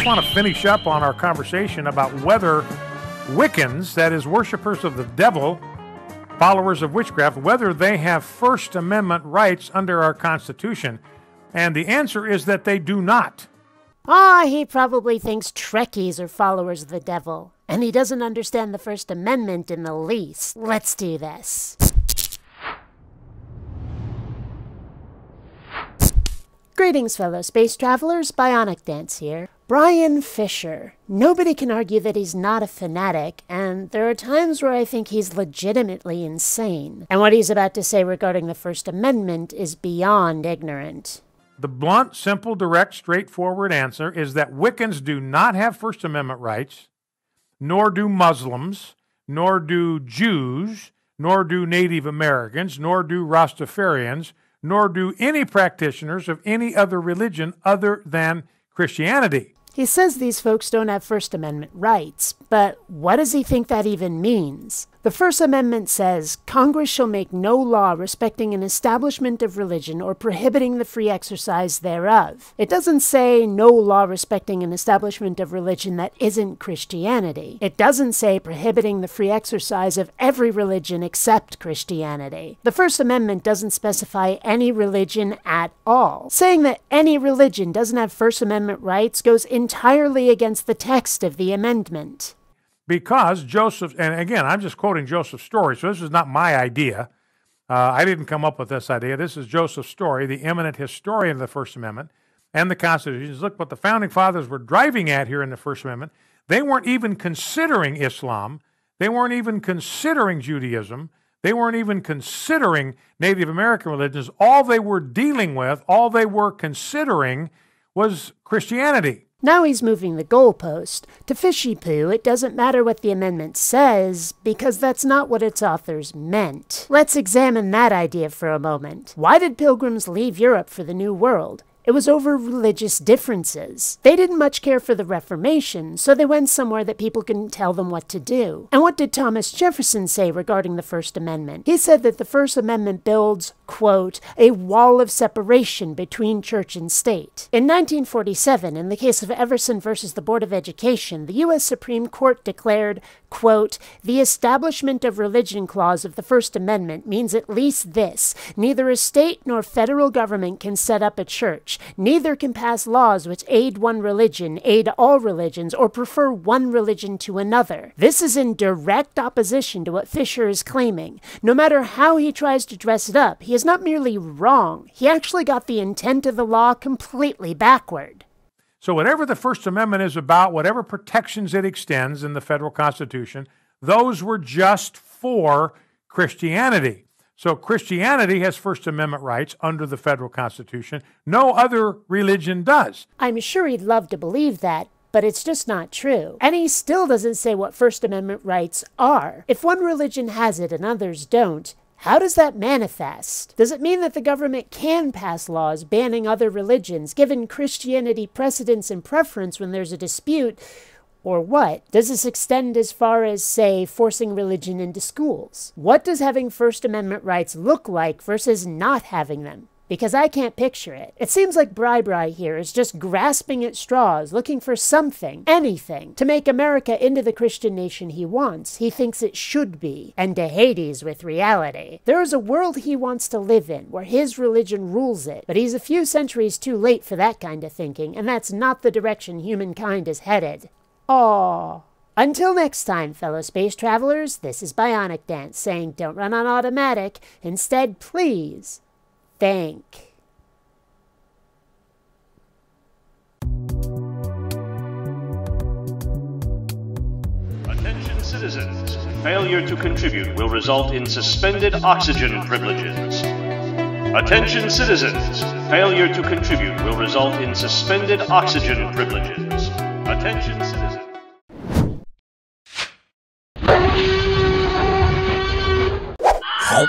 just want to finish up on our conversation about whether Wiccans, that is, worshipers of the devil, followers of witchcraft, whether they have First Amendment rights under our Constitution. And the answer is that they do not. He probably thinks Trekkies are followers of the devil, and he doesn't understand the First Amendment in the least. Let's do this. Greetings, fellow space travelers. BionicDance here. Bryan Fischer. Nobody can argue that he's not a fanatic, and there are times where I think he's legitimately insane. And what he's about to say regarding the First Amendment is beyond ignorant. The blunt, simple, direct, straightforward answer is that Wiccans do not have First Amendment rights, nor do Muslims, nor do Jews, nor do Native Americans, nor do Rastafarians, nor do any practitioners of any other religion other than Christianity. He says these folks don't have First Amendment rights, but what does he think that even means? The First Amendment says, Congress shall make no law respecting an establishment of religion or prohibiting the free exercise thereof. It doesn't say no law respecting an establishment of religion that isn't Christianity. It doesn't say prohibiting the free exercise of every religion except Christianity. The First Amendment doesn't specify any religion at all. Saying that any religion doesn't have First Amendment rights goes entirely against the text of the amendment. Because Joseph, and again, I'm just quoting Joseph's story, so this is not my idea. I didn't come up with this idea. This is Joseph's story, the eminent historian of the First Amendment and the Constitution. Look what the Founding Fathers were driving at here in the First Amendment. They weren't even considering Islam. They weren't even considering Judaism. They weren't even considering Native American religions. All they were dealing with, all they were considering was Christianity. Now he's moving the goalpost. To Fischy-pooh, it doesn't matter what the amendment says, because that's not what its authors meant. Let's examine that idea for a moment. Why did pilgrims leave Europe for the New World? It was over religious differences. They didn't much care for the Reformation, so they went somewhere that people couldn't tell them what to do. And what did Thomas Jefferson say regarding the First Amendment? He said that the First Amendment builds, quote, a wall of separation between church and state. In 1947, in the case of Everson versus the Board of Education, the U.S. Supreme Court declared, quote, the Establishment of Religion Clause of the First Amendment means at least this: neither a state nor federal government can set up a church. Neither can pass laws which aid one religion, aid all religions, or prefer one religion to another. This is in direct opposition to what Fischer is claiming. No matter how he tries to dress it up, he is not merely wrong. He actually got the intent of the law completely backward. So whatever the First Amendment is about, whatever protections it extends in the federal Constitution, those were just for Christianity. So Christianity has First Amendment rights under the federal Constitution. No other religion does. I'm sure he'd love to believe that, but it's just not true. And he still doesn't say what First Amendment rights are. If one religion has it and others don't, how does that manifest? Does it mean that the government can pass laws banning other religions, given Christianity precedence and preference when there's a dispute? Or what? Does this extend as far as, say, forcing religion into schools? What does having First Amendment rights look like versus not having them? Because I can't picture it. It seems like Bri here is just grasping at straws, looking for something, anything, to make America into the Christian nation he wants, he thinks it should be, and to Hades with reality. There is a world he wants to live in, where his religion rules it, but he's a few centuries too late for that kind of thinking, and that's not the direction humankind is headed. Aww. Until next time, fellow space travelers, this is BionicDance saying don't run on automatic. Instead, please think. Attention citizens. Failure to contribute will result in suspended oxygen privileges. Attention citizens. Failure to contribute will result in suspended oxygen privileges. Attention citizens. Halt.